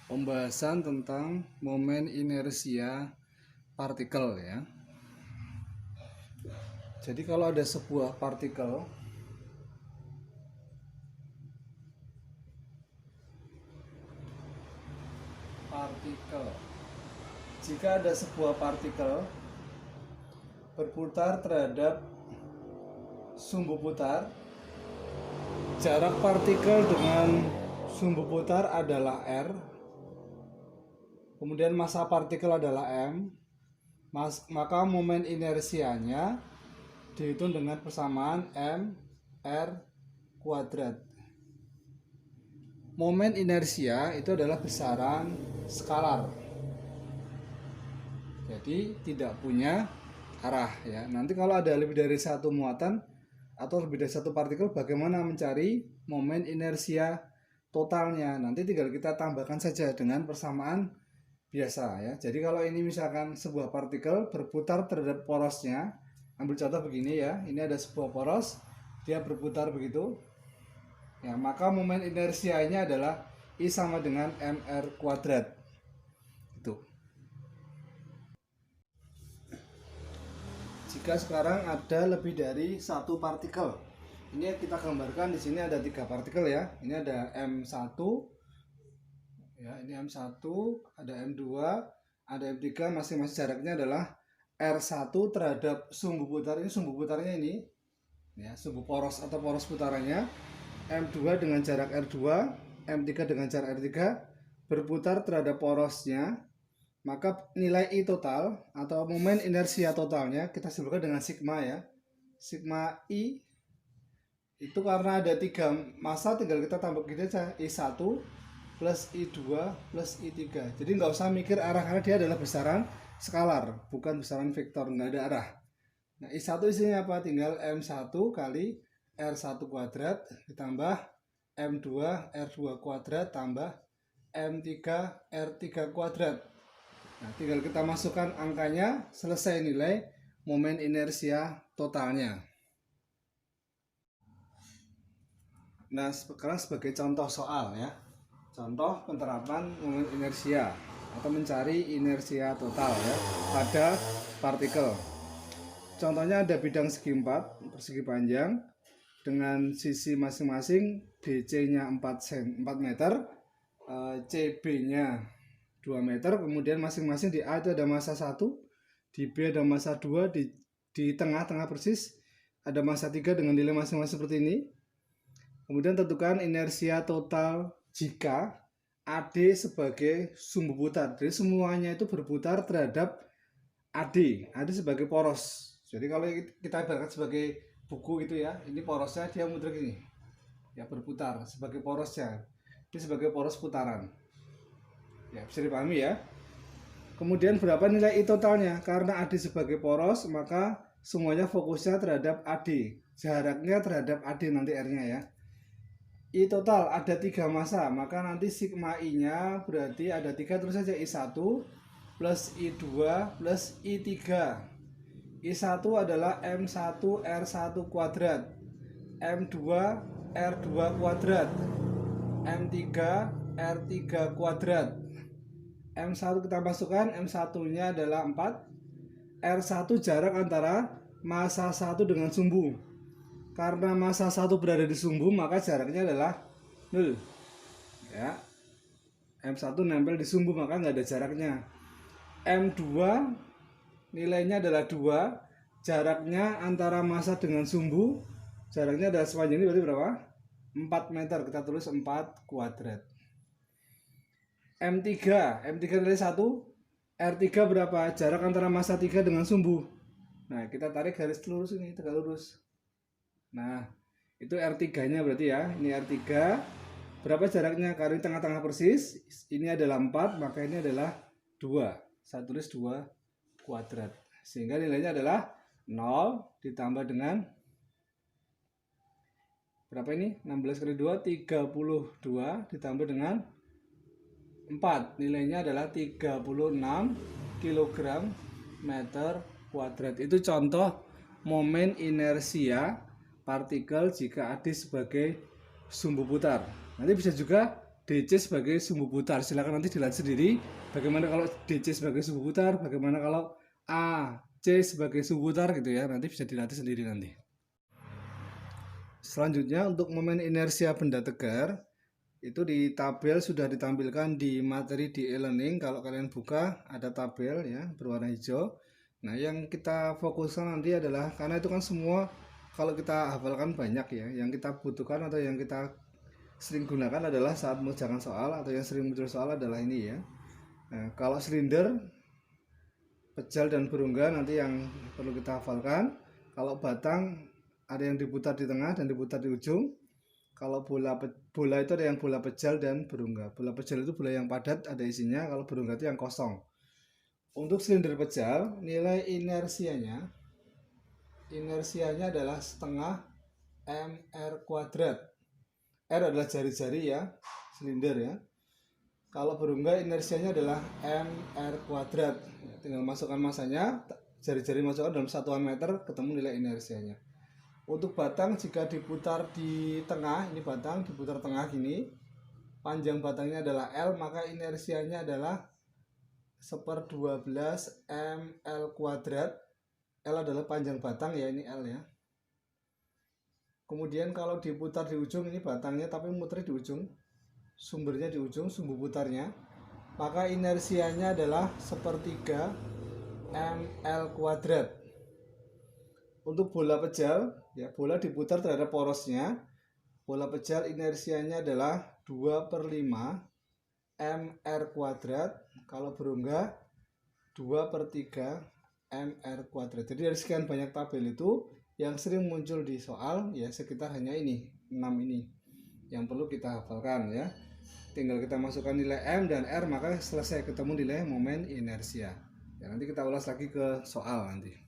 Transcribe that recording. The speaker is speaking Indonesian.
Pembahasan tentang momen inersia partikel ya. Jadi kalau ada sebuah partikel jika ada sebuah partikel berputar terhadap sumbu putar, jarak partikel dengan sumbu putar adalah R, kemudian massa partikel adalah M, maka momen inersianya dihitung dengan persamaan mr kuadrat. Momen inersia itu adalah besaran skalar, jadi tidak punya arah ya. Nanti kalau ada lebih dari satu muatan atau lebih dari satu partikel, bagaimana mencari momen inersia totalnya? Nanti tinggal kita tambahkan saja dengan persamaan biasa ya. Jadi kalau ini misalkan sebuah partikel berputar terhadap porosnya, ambil contoh begini ya, ini ada sebuah poros, dia berputar begitu ya, maka momen inersianya adalah I sama dengan mr kuadrat. Itu. Jika sekarang ada lebih dari satu partikel, ini kita gambarkan di sini ada 3 partikel ya. Ini ada M1 ya, ini M1, ada M2, ada M3, masing-masing jaraknya adalah R1 terhadap sumbu putar. Ini sumbu putarnya ini ya, sumbu poros atau poros putarannya. M2 dengan jarak R2, M3 dengan jarak R3 berputar terhadap porosnya, maka nilai I total atau momen inersia totalnya kita sebutkan dengan sigma ya. Sigma I itu karena ada 3 massa, tinggal kita tambah gini aja, I1 plus I2 plus I3. Jadi nggak usah mikir arah, karena dia adalah besaran skalar, bukan besaran vektor, nggak ada arah. Nah, I1 isinya apa? Tinggal M1 kali R1 kuadrat ditambah M2 R2 kuadrat tambah M3 R3 kuadrat. Nah, tinggal kita masukkan angkanya, selesai nilai momen inersia totalnya. Nah, sekarang sebagai contoh soal ya. Contoh penerapan momen inersia atau mencari inersia total ya pada partikel. Contohnya ada bidang segi 4 persegi panjang dengan sisi masing-masing DC-nya 4 meter, CB-nya 2 meter, kemudian masing-masing di A itu ada massa 1, di B ada massa 2, di tengah-tengah persis ada massa 3 dengan nilai masing-masing seperti ini. Kemudian tentukan inersia total jika AD sebagai sumbu putar. Jadi semuanya itu berputar terhadap AD sebagai poros. Jadi kalau kita ibaratkan sebagai buku gitu ya, ini porosnya dia muter gini ya, berputar sebagai porosnya, ini sebagai poros putaran ya, bisa dipahami ya. Kemudian berapa nilai I totalnya? Karena AD sebagai poros, maka semuanya fokusnya terhadap AD, jaraknya terhadap AD nanti R nya ya. I total ada 3 massa, maka nanti sigma I nya berarti ada 3, terus saja I1 plus I2 plus I3. I1 adalah M1 R1 kuadrat, M2 R2 kuadrat, M3 R3 kuadrat. M1 kita masukkan, M1 nya adalah 4, R1 jarak antara massa 1 dengan sumbu. Karena massa 1 berada di sumbu, maka jaraknya adalah 0 ya. M1 nempel di sumbu, maka nggak ada jaraknya. M2 nilainya adalah 2, jaraknya antara massa dengan sumbu, jaraknya adalah sepanjang ini berarti berapa? 4 meter, kita tulis 4 kuadrat. M3 nilai 1, R3 berapa? Jarak antara massa 3 dengan sumbu. Nah, kita tarik garis lurus ini, tegak lurus. Nah, itu R3 nya berarti ya, ini R3. Berapa jaraknya? Karena tengah-tengah persis, ini adalah 4, maka ini adalah 2. Saya tulis 2 kuadrat, sehingga nilainya adalah 0 ditambah dengan berapa ini? 16 kali 2 32 ditambah dengan 4, nilainya adalah 36 kg meter kuadrat. Itu contoh momen inersia partikel jika AD sebagai sumbu putar. Nanti bisa juga DC sebagai sumbu putar. Silakan nanti dilihat sendiri bagaimana kalau DC sebagai sumbu putar, bagaimana kalau AC sebagai sumbu putar gitu ya. Nanti bisa dilatih sendiri nanti. Selanjutnya untuk momen inersia benda tegar itu di tabel sudah ditampilkan di materi di e-learning. Kalau kalian buka ada tabel ya berwarna hijau. Nah, yang kita fokuskan nanti adalah karena itu kan semua kalau kita hafalkan banyak ya. Yang kita butuhkan atau yang kita sering gunakan adalah saat mengerjakan soal atau yang sering muncul soal adalah ini ya. Nah, kalau silinder, pejal dan berungga nanti yang perlu kita hafalkan. Kalau batang ada yang diputar di tengah dan diputar di ujung. Kalau bola itu ada yang bola pejal dan berungga. Bola pejal itu bola yang padat ada isinya, kalau berungga itu yang kosong. Untuk silinder pejal, nilai inersianya adalah setengah mr kuadrat. R adalah jari-jari ya, silinder ya. Kalau berungga inersianya adalah mr kuadrat. Tinggal masukkan masanya, jari-jari masukkan dalam satuan meter, ketemu nilai inersianya. Untuk batang jika diputar di tengah, ini batang diputar tengah gini, panjang batangnya adalah L, maka inersianya adalah 1/12 ml kuadrat. L adalah panjang batang ya, ini L ya. Kemudian kalau diputar di ujung, ini batangnya tapi muter di ujung, sumbernya di ujung, sumbu putarnya, maka inersianya adalah 1/3 ml kuadrat. Untuk bola pejal, ya bola diputar terhadap porosnya. Bola pejal inersianya adalah 2/5 mr kuadrat. Kalau berungga 2/3 mr kuadrat. Jadi dari sekian banyak tabel itu yang sering muncul di soal ya sekitar hanya ini, 6 ini yang perlu kita hafalkan ya. Tinggal kita masukkan nilai M dan R, maka selesai ketemu nilai momen inersia. Ya, nanti kita ulas lagi ke soal nanti.